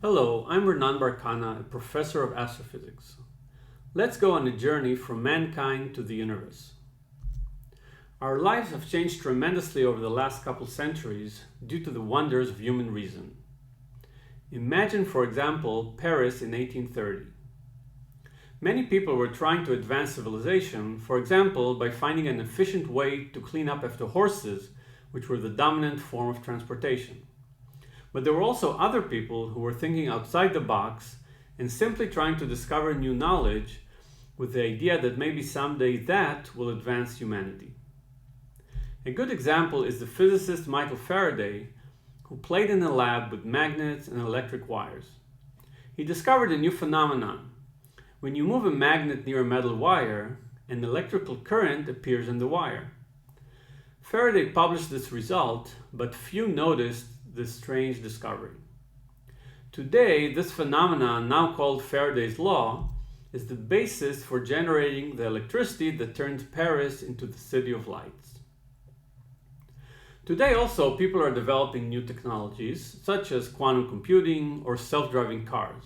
Hello, I'm Renan Barkana, a professor of astrophysics. Let's go on a journey from mankind to the universe. Our lives have changed tremendously over the last couple centuries due to the wonders of human reason. Imagine, for example, Paris in 1830. Many people were trying to advance civilization, for example, by finding an efficient way to clean up after horses, which were the dominant form of transportation. But there were also other people who were thinking outside the box and simply trying to discover new knowledge with the idea that maybe someday that will advance humanity. A good example is the physicist Michael Faraday, who played in a lab with magnets and electric wires. He discovered a new phenomenon. When you move a magnet near a metal wire, an electrical current appears in the wire. Faraday published this result, but few noticed this strange discovery. Today, this phenomenon, now called Faraday's law, is the basis for generating the electricity that turned Paris into the City of Lights. Today also, people are developing new technologies, such as quantum computing or self-driving cars.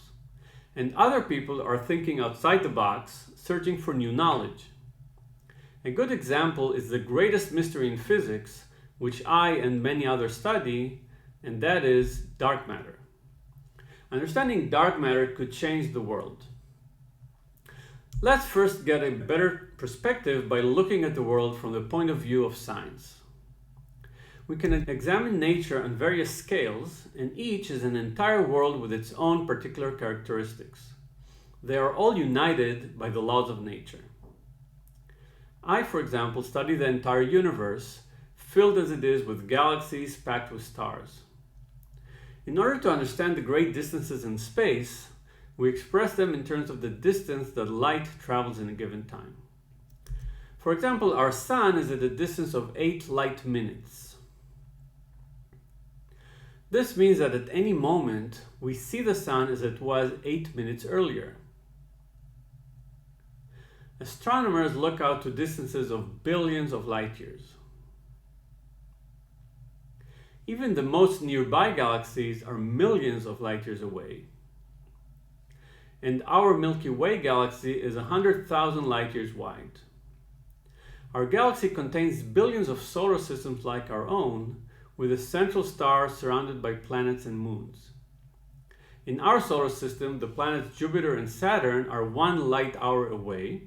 And other people are thinking outside the box, searching for new knowledge. A good example is the greatest mystery in physics, which I and many others study, and that is dark matter. Understanding dark matter could change the world. Let's first get a better perspective by looking at the world from the point of view of science. We can examine nature on various scales, and each is an entire world with its own particular characteristics. They are all united by the laws of nature. I, for example, study the entire universe, filled as it is with galaxies packed with stars. In order to understand the great distances in space, we express them in terms of the distance that light travels in a given time. For example, our sun is at a distance of 8 light minutes. This means that at any moment, we see the sun as it was 8 minutes earlier. Astronomers look out to distances of billions of light years. Even the most nearby galaxies are millions of light years away. And our Milky Way galaxy is 100,000 light years wide. Our galaxy contains billions of solar systems like our own, with a central star surrounded by planets and moons. In our solar system, the planets Jupiter and Saturn are 1 light hour away.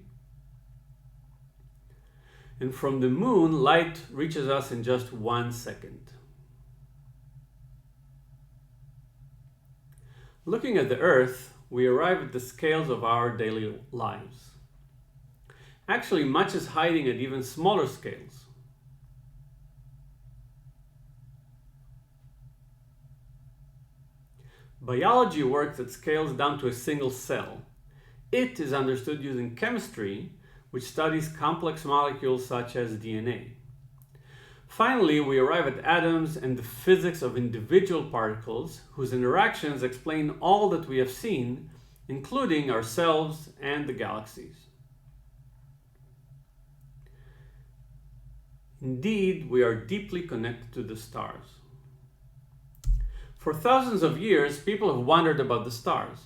And from the moon, light reaches us in just 1 second. Looking at the Earth, we arrive at the scales of our daily lives. Actually, much is hiding at even smaller scales. Biology works at scales down to a single cell. It is understood using chemistry, which studies complex molecules such as DNA. Finally, we arrive at atoms and the physics of individual particles, whose interactions explain all that we have seen, including ourselves and the galaxies. Indeed, we are deeply connected to the stars. For thousands of years, people have wondered about the stars.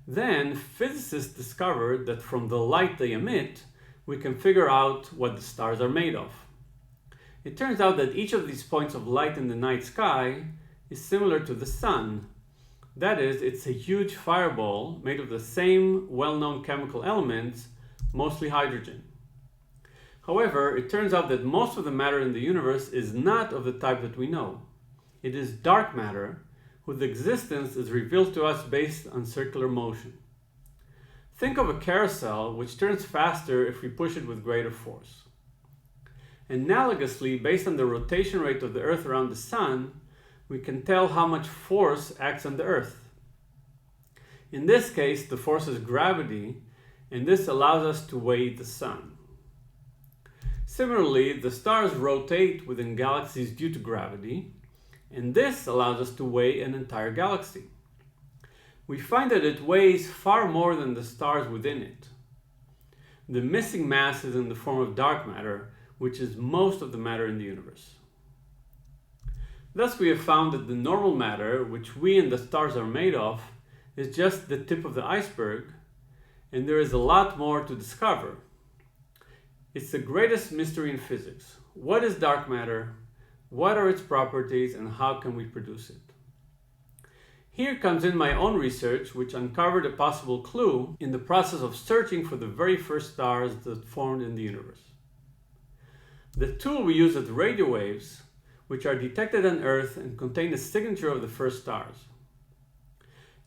Then, physicists discovered that from the light they emit, we can figure out what the stars are made of. It turns out that each of these points of light in the night sky is similar to the sun. That is, it's a huge fireball made of the same well-known chemical elements, mostly hydrogen. However, it turns out that most of the matter in the universe is not of the type that we know. It is dark matter, whose existence is revealed to us based on circular motion. Think of a carousel which turns faster if we push it with greater force. Analogously, based on the rotation rate of the Earth around the Sun, we can tell how much force acts on the Earth. In this case, the force is gravity, and this allows us to weigh the Sun. Similarly, the stars rotate within galaxies due to gravity, and this allows us to weigh an entire galaxy. We find that it weighs far more than the stars within it. The missing mass is in the form of dark matter, which is most of the matter in the universe. Thus we have found that the normal matter, which we and the stars are made of, is just the tip of the iceberg, and there is a lot more to discover. It's the greatest mystery in physics. What is dark matter? What are its properties, and how can we produce it? Here comes in my own research, which uncovered a possible clue in the process of searching for the very first stars that formed in the universe. The tool we use is radio waves, which are detected on Earth and contain the signature of the first stars.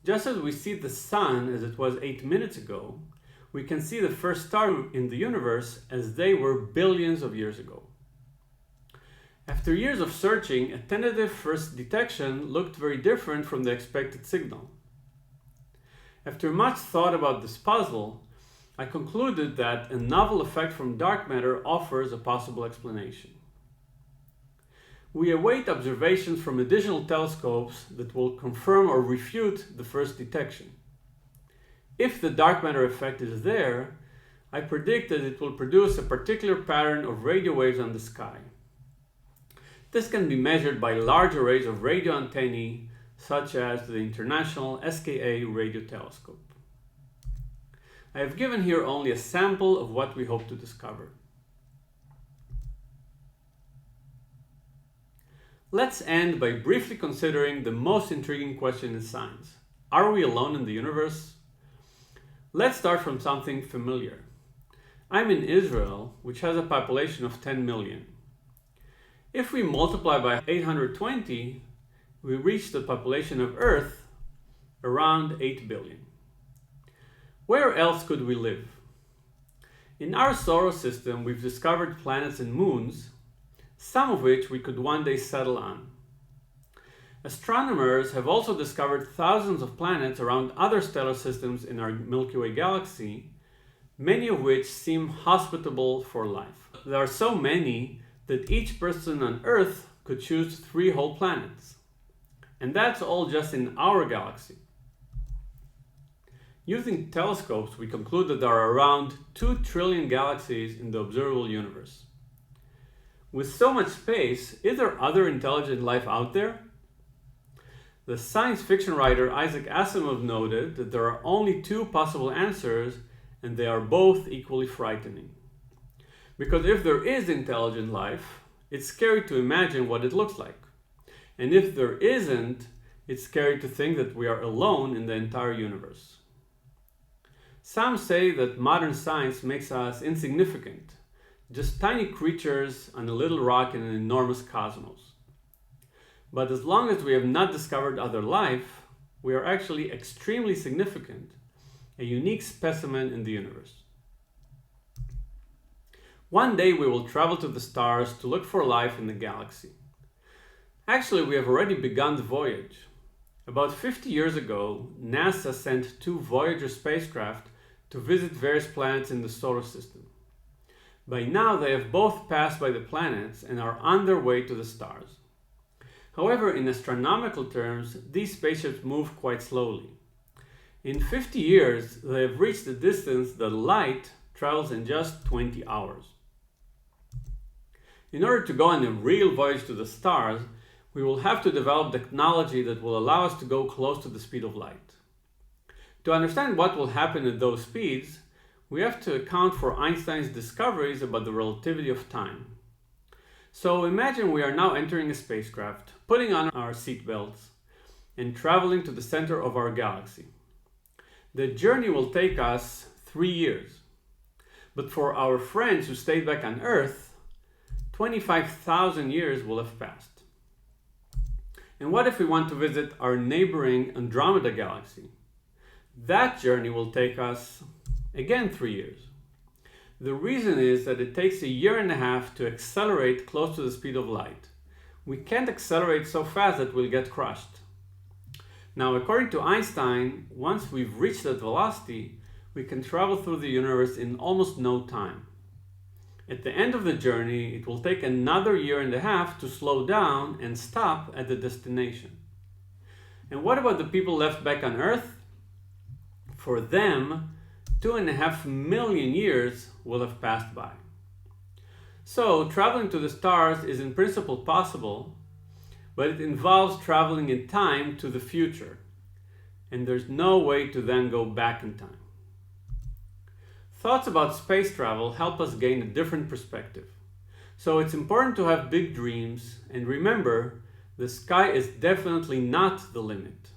Just as we see the sun as it was 8 minutes ago, we can see the first star in the universe as they were billions of years ago. After years of searching, a tentative first detection looked very different from the expected signal. After much thought about this puzzle, I concluded that a novel effect from dark matter offers a possible explanation. We await observations from additional telescopes that will confirm or refute the first detection. If the dark matter effect is there, I predict that it will produce a particular pattern of radio waves on the sky. This can be measured by large arrays of radio antennae, such as the International SKA radio telescope. I have given here only a sample of what we hope to discover. Let's end by briefly considering the most intriguing question in science. Are we alone in the universe? Let's start from something familiar. I'm in Israel, which has a population of 10 million. If we multiply by 820, we reach the population of Earth around 8 billion. Where else could we live? In our solar system, we've discovered planets and moons, some of which we could one day settle on. Astronomers have also discovered thousands of planets around other stellar systems in our Milky Way galaxy, many of which seem hospitable for life. There are so many that each person on Earth could choose 3 whole planets. And that's all just in our galaxy. Using telescopes, we conclude that there are around 2 trillion galaxies in the observable universe. With so much space, is there other intelligent life out there? The science fiction writer Isaac Asimov noted that there are only 2 possible answers, and they are both equally frightening. Because if there is intelligent life, it's scary to imagine what it looks like. And if there isn't, it's scary to think that we are alone in the entire universe. Some say that modern science makes us insignificant, just tiny creatures on a little rock in an enormous cosmos. But as long as we have not discovered other life, we are actually extremely significant, a unique specimen in the universe. One day we will travel to the stars to look for life in the galaxy. Actually, we have already begun the voyage. About 50 years ago, NASA sent 2 Voyager spacecraft to visit various planets in the solar system. By now, they have both passed by the planets and are on their way to the stars. However, in astronomical terms, these spaceships move quite slowly. In 50 years, they have reached the distance that light travels in just 20 hours. In order to go on a real voyage to the stars, we will have to develop technology that will allow us to go close to the speed of light. To understand what will happen at those speeds, we have to account for Einstein's discoveries about the relativity of time. So imagine we are now entering a spacecraft, putting on our seatbelts, and traveling to the center of our galaxy. The journey will take us 3 years. But for our friends who stayed back on Earth, 25,000 years will have passed. And what if we want to visit our neighboring Andromeda galaxy? That journey will take us, again, 3 years. The reason is that it takes 1.5 years to accelerate close to the speed of light. We can't accelerate so fast that we'll get crushed. Now, according to Einstein, once we've reached that velocity, we can travel through the universe in almost no time. At the end of the journey, it will take another 1.5 years to slow down and stop at the destination. And what about the people left back on Earth? For them, 2.5 million years will have passed by. So, traveling to the stars is in principle possible, but it involves traveling in time to the future, and there's no way to then go back in time. Thoughts about space travel help us gain a different perspective. So it's important to have big dreams and remember, the sky is definitely not the limit.